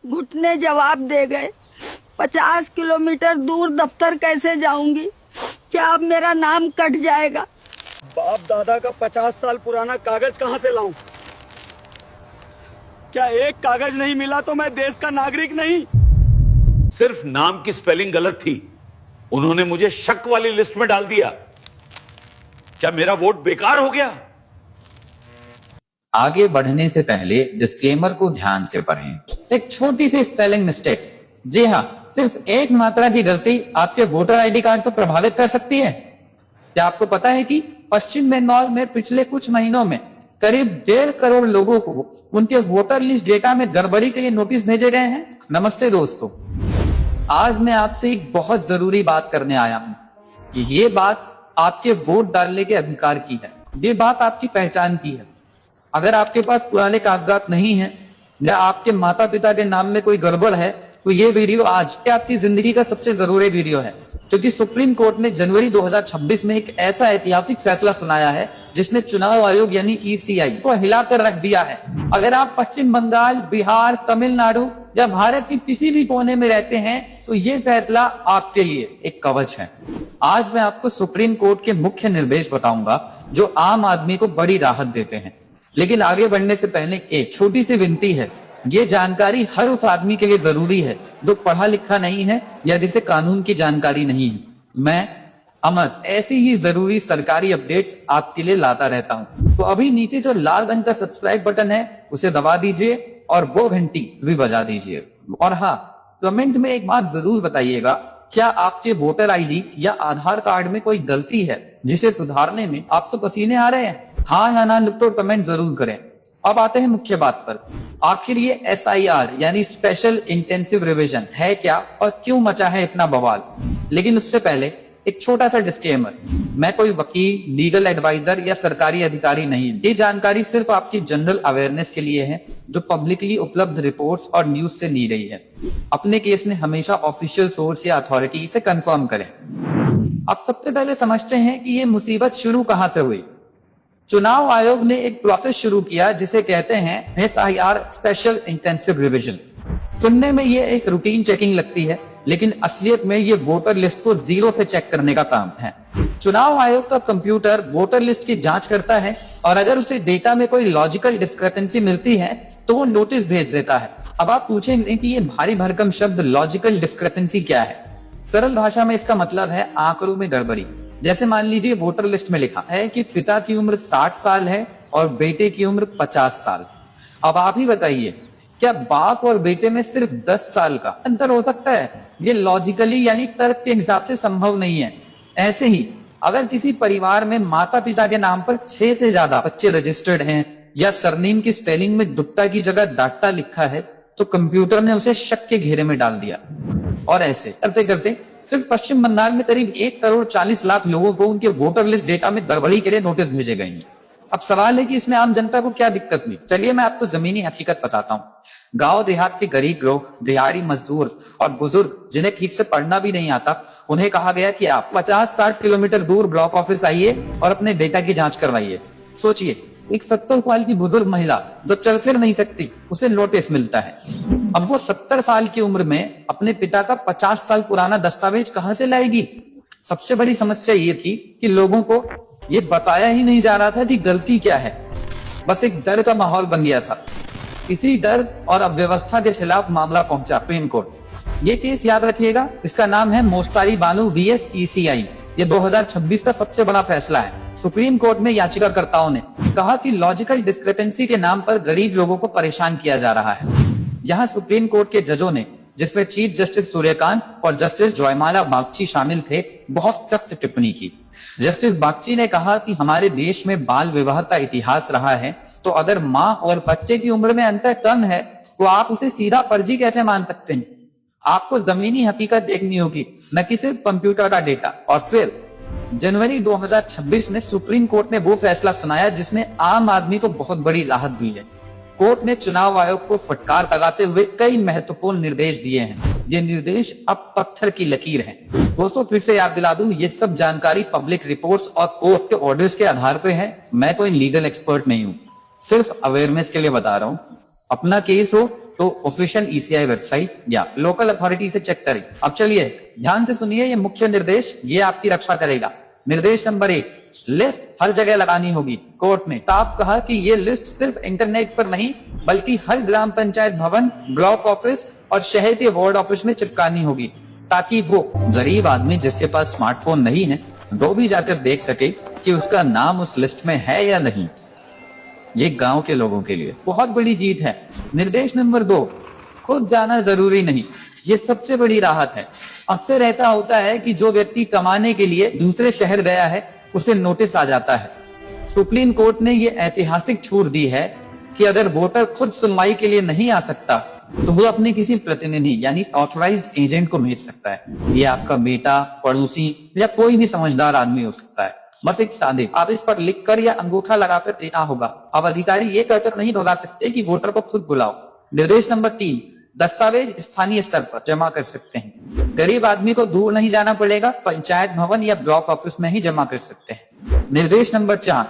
घुटने जवाब दे गए। 50 किलोमीटर दूर दफ्तर कैसे जाऊंगी? क्या अब मेरा नाम कट जाएगा? बाप दादा का 50 साल पुराना कागज कहाँ से लाऊं? क्या एक कागज नहीं मिला तो मैं देश का नागरिक नहीं? सिर्फ नाम की स्पेलिंग गलत थी, उन्होंने मुझे शक वाली लिस्ट में डाल दिया। क्या मेरा वोट बेकार हो गया? आगे बढ़ने से पहले डिस्क्लेमर को ध्यान से पढ़ें। एक छोटी सी स्पेलिंग मिस्टेक, जी हाँ, सिर्फ एक मात्रा की गलती आपके वोटर आईडी कार्ड को प्रभावित कर सकती है। क्या आपको पता है कि पश्चिम बंगाल में पिछले कुछ महीनों में करीब 1.5 करोड़ लोगों को उनके वोटर लिस्ट डेटा में गड़बड़ी के लिए नोटिस भेजे गए हैं? नमस्ते दोस्तों, आज मैं आपसे एक बहुत जरूरी बात करने आया हूँ कि ये बात आपके वोट डालने के अधिकार की है, ये बात आपकी पहचान की है। अगर आपके पास पुराने कागजात नहीं है या आपके माता पिता के नाम में कोई गड़बड़ है तो ये वीडियो आज के आपकी जिंदगी का सबसे जरूरी वीडियो है, क्योंकि सुप्रीम कोर्ट ने जनवरी 2026 में एक ऐसा ऐतिहासिक फैसला सुनाया है जिसने चुनाव आयोग यानी ईसीआई को हिलाकर रख दिया है। अगर आप पश्चिम बंगाल, बिहार, तमिलनाडु या भारत के किसी भी कोने में रहते हैं तो ये फैसला आपके लिए एक कवच है। आज मैं आपको सुप्रीम कोर्ट के मुख्य निर्देश बताऊंगा जो आम आदमी को बड़ी राहत देते हैं। लेकिन आगे बढ़ने से पहले एक छोटी सी विनती है, ये जानकारी हर उस आदमी के लिए जरूरी है जो पढ़ा लिखा नहीं है या जिसे कानून की जानकारी नहीं है। मैं अमर ऐसी ही जरूरी सरकारी अपडेट्स आपके लिए लाता रहता हूं। तो अभी नीचे जो लाल रंग का सब्सक्राइब बटन है उसे दबा दीजिए और वो घंटी भी बजा दीजिए। और हाँ, कमेंट में एक बात जरूर बताइएगा, क्या आपके वोटर आईडी या आधार कार्ड में कोई गलती है जिसे सुधारने में आपको पसीने आ रहे हैं? हाँ या ना लिख तो कमेंट जरूर करें। अब आते हैं मुख्य बात पर। आखिर ये SIR यानी स्पेशल इंटेंसिव रिवीजन है क्या और क्यों मचा है इतना बवाल? लेकिन उससे पहले एक छोटा सा डिस्क्लेमर, मैं कोई वकील, लीगल एडवाइजर या सरकारी अधिकारी नहीं। ये जानकारी सिर्फ आपकी जनरल अवेयरनेस के लिए है जो पब्लिकली उपलब्ध रिपोर्ट्स और न्यूज से ली गई है। अपने केस में हमेशा ऑफिशियल सोर्स या अथॉरिटी से कंफर्म करें। अब सबसे पहले समझते हैं कि ये मुसीबत शुरू कहां से हुई। चुनाव आयोग ने एक प्रोसेस शुरू किया जिसे कहते हैं SIR स्पेशल इंटेंसिव रिवीजन। सुनने में ये एक रूटीन चेकिंग लगती है, लेकिन असलियत में ये वोटर लिस्ट को जीरो से चेक करने का काम है। चुनाव आयोग का कंप्यूटर वोटर लिस्ट की जांच करता है और अगर उसे डेटा में कोई लॉजिकल डिस्क्रिपेंसी मिलती है तो वो नोटिस भेज देता है। अब आप पूछेंगे कि ये भारी भरकम शब्द लॉजिकल डिस्क्रिपेंसी क्या है? सरल भाषा में इसका मतलब है आंकड़ों में गड़बड़ी। जैसे मान लीजिए वोटर लिस्ट में लिखा है कि पिता की उम्र 60 साल है और बेटे की उम्र 50 साल। अब आप ही बताइए, क्या बाप और बेटे में सिर्फ 10 साल का अंतर हो सकता है? ये लॉजिकली यानी तर्क के हिसाब से संभव नहीं है। ऐसे ही अगर किसी परिवार में माता पिता के नाम पर 6 से ज्यादा बच्चे रजिस्टर्ड हैं या सरनेम की स्पेलिंग में दुट्टा की जगह डाटा लिखा है तो कंप्यूटर ने उसे शक के घेरे में डाल दिया। और ऐसे करते करते सिर्फ पश्चिम बंगाल में करीब 1 करोड़ 40 लाख लोगों को उनके वोटर लिस्ट डेटा में गड़बड़ी के लिए नोटिस भेजे गए हैं। अब सवाल है कि इसमें आम जनता को क्या दिक्कत हुई? चलिए मैं आपको जमीनी हकीकत बताता हूँ। गांव देहात के गरीब लोग, दिहाड़ी मजदूर और बुजुर्ग जिन्हें ठीक से पढ़ना भी नहीं आता, उन्हें कहा गया कि आप 50-60 किलोमीटर दूर ब्लॉक ऑफिस आइए और अपने डेटा की जांच करवाइए। सोचिए, एक 70 साल की बुजुर्ग महिला जो चल फिर नहीं सकती, उसे नोटिस मिलता है। अब वो 70 साल की उम्र में अपने पिता का 50 साल पुराना दस्तावेज कहां से लाएगी? सबसे बड़ी समस्या ये थी कि लोगों को ये बताया ही नहीं जा रहा था कि गलती क्या है। बस एक डर का माहौल बन गया था। इसी डर और अव्यवस्था के खिलाफ मामला पहुंचा सुप्रीम कोर्ट। ये केस याद रखिएगा, इसका नाम है मोस्तारी बानू VS ECI। ये 2026 का सबसे बड़ा फैसला है। सुप्रीम कोर्ट में याचिकाकर्ताओं ने कहा कि लॉजिकल डिस्क्रिपेंसी के नाम पर गरीब लोगों को परेशान किया जा रहा है। यहाँ सुप्रीम कोर्ट के जजों ने, जिसमें चीफ जस्टिस सूर्यकांत और जस्टिस जयमाला बागची शामिल थे, बहुत सख्त टिप्पणी की। जस्टिस बागची ने कहा कि हमारे देश में बाल विवाह का इतिहास रहा है, तो अगर माँ और बच्चे की उम्र में अंतर कम है तो आप उसे सीधा फर्जी कैसे मान सकते हैं? आपको जमीनी हकीकत देखनी होगी, न कि सिर्फ कंप्यूटर का डेटा। और फिर जनवरी 2026 में सुप्रीम कोर्ट ने वो फैसला सुनाया जिसने आम आदमी को बहुत बड़ी राहत दी है। कोर्ट ने चुनाव आयोग को फटकार लगाते हुए कई महत्वपूर्ण निर्देश दिए हैं। ये निर्देश अब पत्थर की लकीर हैं। दोस्तों, फिर से याद दिला दूं, ये सब जानकारी पब्लिक रिपोर्ट्स और कोर्ट के ऑर्डर्स के आधार पे है। मैं कोई लीगल एक्सपर्ट नहीं हूँ, सिर्फ अवेयरनेस के लिए बता रहा हूँ। अपना केस हो तो ऑफिशियल ईसीआई वेबसाइट या लोकल अथॉरिटी से चेक करें। अब चलिए ध्यान से सुनिए, ये मुख्य निर्देश ये आपकी रक्षा करेगा। निर्देश नंबर 1, लिस्ट हर जगह लगानी होगी। कोर्ट ने साफ कहा कि ये लिस्ट सिर्फ इंटरनेट पर नहीं बल्कि हर ग्राम पंचायत भवन, ब्लॉक ऑफिस और शहर के वार्ड ऑफिस में चिपकानी होगी, ताकि वो गरीब आदमी जिसके पास स्मार्टफोन नहीं है वो भी जाकर देख सके कि उसका नाम उस लिस्ट में है या नहीं। ये गांव के लोगों के लिए बहुत बड़ी जीत है। निर्देश नंबर 2, खुद जाना जरूरी नहीं। ये सबसे बड़ी राहत है। अक्सर ऐसा होता है कि जो व्यक्ति कमाने के लिए दूसरे शहर गया है उसे नोटिस आ जाता है। सुप्रीम कोर्ट ने ये ऐतिहासिक छूट दी है कि अगर वोटर खुद सुनवाई के लिए नहीं आ सकता तो वो अपने किसी प्रतिनिधि यानी ऑथराइज्ड एजेंट को भेज सकता है। ये आपका बेटा, पड़ोसी या कोई भी समझदार आदमी हो सकता है। बस एक सादे आदेश पर लिखकर या अंगूठा लगाकर देना होगा। अब अधिकारी ये कहकर नहीं भगा सकते कि वोटर को खुद बुलाओ। निर्देश नंबर 3, दस्तावेज स्थानीय स्तर पर जमा कर सकते हैं। गरीब आदमी को दूर नहीं जाना पड़ेगा, पंचायत भवन या ब्लॉक ऑफिस में ही जमा कर सकते हैं। निर्देश नंबर 4,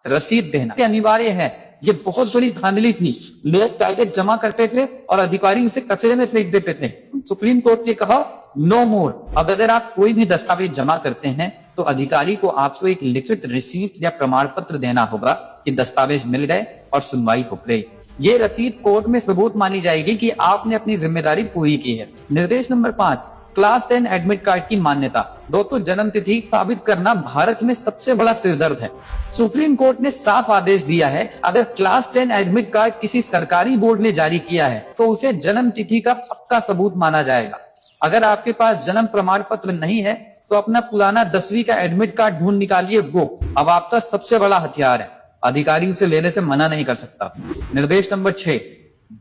रसीद देना अनिवार्य है। ये बहुत बड़ी धांधली थी। लोग कागज जमा करते थे और अधिकारी इसे कचरे में फेंक देते थे। सुप्रीम कोर्ट ने कहा नो मोर। अब अगर आप कोई भी दस्तावेज जमा करते हैं तो अधिकारी को आपको एक लिखित रिसीट या प्रमाण पत्र देना होगा कि दस्तावेज मिल गए और सुनवाई हो गई। ये रसीद कोर्ट में सबूत मानी जाएगी कि आपने अपनी जिम्मेदारी पूरी की है। निर्देश नंबर 5, क्लास 10 एडमिट कार्ड की मान्यता। दोस्तों, जन्म तिथि साबित करना भारत में सबसे बड़ा सिरदर्द है। सुप्रीम कोर्ट ने साफ आदेश दिया है, अगर क्लास 10 एडमिट कार्ड किसी सरकारी बोर्ड ने जारी किया है तो उसे जन्म तिथि का पक्का सबूत माना जाएगा। अगर आपके पास जन्म प्रमाण पत्र नहीं है तो अपना पुराना 10वीं का एडमिट कार्ड ढूंढ निकालिए, वो अब आपका सबसे बड़ा हथियार है। अधिकारी उसे लेने से मना नहीं कर सकता। निर्देश नंबर 6,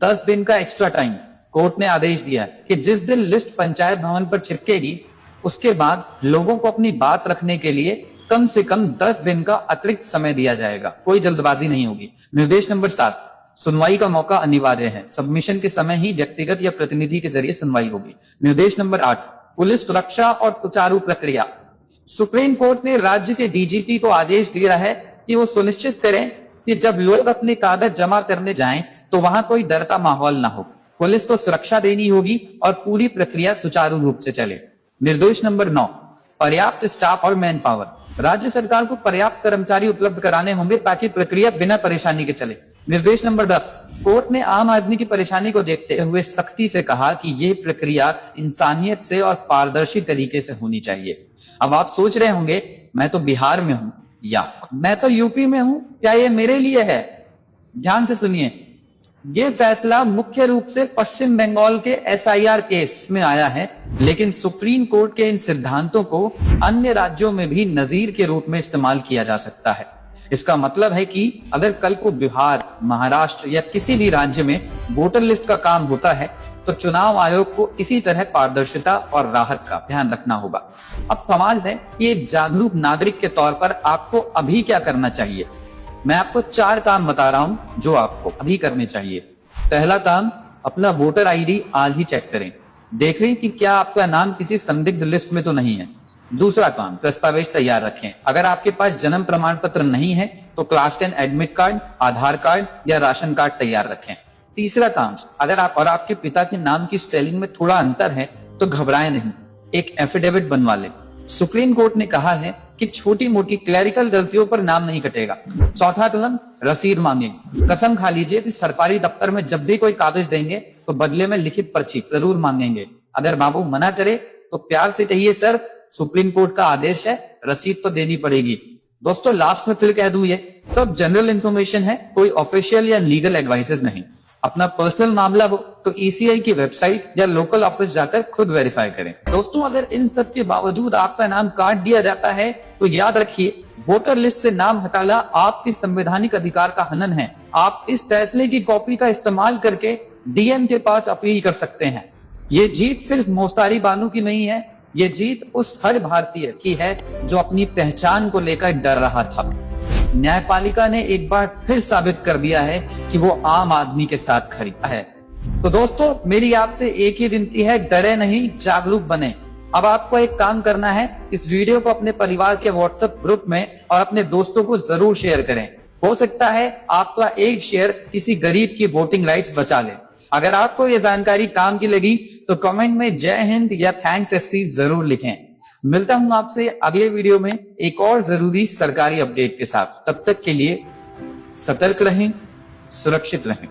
10 दिन का एक्स्ट्रा टाइम। कोर्ट ने आदेश दिया कि जिस दिन लिस्ट पंचायत भवन पर चिपकेगी उसके बाद लोगों को अपनी बात रखने के लिए कम से कम 10 दिन का अतिरिक्त समय दिया जाएगा। कोई जल्दबाजी नहीं होगी। निर्देश नंबर 7, सुनवाई का मौका अनिवार्य है। सबमिशन के समय ही व्यक्तिगत या प्रतिनिधि के जरिए सुनवाई होगी। निर्देश नंबर 8, पुलिस सुरक्षा और सुचारू प्रक्रिया। सुप्रीम कोर्ट ने राज्य के डीजीपी को आदेश दिया है कि वो सुनिश्चित करें कि जब लोग अपने कागज जमा करने जाएं तो वहां कोई डर का माहौल ना हो। पुलिस को सुरक्षा देनी होगी और पूरी प्रक्रिया सुचारू रूप से चले। निर्देश नंबर 9, पर्याप्त स्टाफ और मैन पावर। राज्य सरकार को पर्याप्त कर्मचारी उपलब्ध कराने होंगे ताकि प्रक्रिया बिना परेशानी के चले। निर्देश नंबर 10, कोर्ट ने आम आदमी की परेशानी को देखते हुए सख्ती से कहा कि यह प्रक्रिया इंसानियत से और पारदर्शी तरीके से होनी चाहिए। अब आप सोच रहे होंगे मैं तो बिहार में हूं या मैं तो यूपी में हूं, क्या ये मेरे लिए है? ध्यान से सुनिए, ये फैसला मुख्य रूप से पश्चिम बंगाल के एसआईआर केस में आया है, लेकिन सुप्रीम कोर्ट के इन सिद्धांतों को अन्य राज्यों में भी नजीर के रूप में इस्तेमाल किया जा सकता है। इसका मतलब है कि अगर कल को बिहार, महाराष्ट्र या किसी भी राज्य में वोटर लिस्ट का काम होता है तो चुनाव आयोग को इसी तरह पारदर्शिता और राहत का ध्यान रखना होगा। अब सवाल है कि एक जागरूक नागरिक के तौर पर आपको अभी क्या करना चाहिए। मैं आपको 4 काम बता रहा हूं जो आपको अभी करने चाहिए। पहला काम, अपना वोटर आईडी आज ही चेक करें, देखें कि क्या आपका नाम किसी संदिग्ध लिस्ट में तो नहीं है। दूसरा काम, दस्तावेज तैयार रखें। अगर आपके पास जन्म प्रमाण पत्र नहीं है तो क्लास 10 एडमिट कार्ड, आधार कार्ड या राशन कार्ड तैयार रखें। तीसरा काम, अगर आप और आपके पिता के नाम की स्पेलिंग में थोड़ा अंतर है तो घबराएं नहीं, एक एफिडेविट बनवा लें। सुप्रीम कोर्ट ने कहा है कि छोटी मोटी क्लरिकल गलतियों पर नाम नहीं कटेगा। चौथा कदम, रसीद मांगें। कसम खा लीजिए कि सरकारी दफ्तर में जब भी कोई कागज देंगे तो बदले में लिखित पर्ची जरूर मांगेंगे। अगर बाबू मना करे तो प्यार से कहिए सर सुप्रीम कोर्ट का आदेश है, रसीद तो देनी पड़ेगी। दोस्तों, लास्ट में फिर कह दूं, ये सब जनरल इंफॉर्मेशन है, कोई ऑफिशियल या लीगल एडवाइसेस नहीं। अपना पर्सनल मामला हो तो ईसीआई की वेबसाइट या लोकल ऑफिस जाकर खुद वेरीफाई करें। दोस्तों, अगर इन सब के बावजूद आपका नाम काट दिया जाता है तो याद रखिए, वोटर लिस्ट से नाम हटाना आपके संवैधानिक अधिकार का हनन है। आप इस फैसले की कॉपी का इस्तेमाल करके डीएम के पास अपील कर सकते हैं। ये जीत सिर्फ मोस्तारी बानू की नहीं है, ये जीत उस हर भारतीय की है जो अपनी पहचान को लेकर डर रहा था। न्यायपालिका ने एक बार फिर साबित कर दिया है कि वो आम आदमी के साथ खड़ी है। तो दोस्तों, मेरी आपसे एक ही विनती है, डरे नहीं, जागरूक बने। अब आपको एक काम करना है, इस वीडियो को अपने परिवार के व्हाट्सएप ग्रुप में और अपने दोस्तों को जरूर शेयर करें। हो सकता है आपका एक शेयर किसी गरीब की वोटिंग राइट्स बचा ले। अगर आपको ये जानकारी काम की लगी तो कमेंट में जय हिंद या थैंक्स एससी जरूर लिखें। मिलता हूं आपसे अगले वीडियो में एक और जरूरी सरकारी अपडेट के साथ। तब तक के लिए सतर्क रहें, सुरक्षित रहें।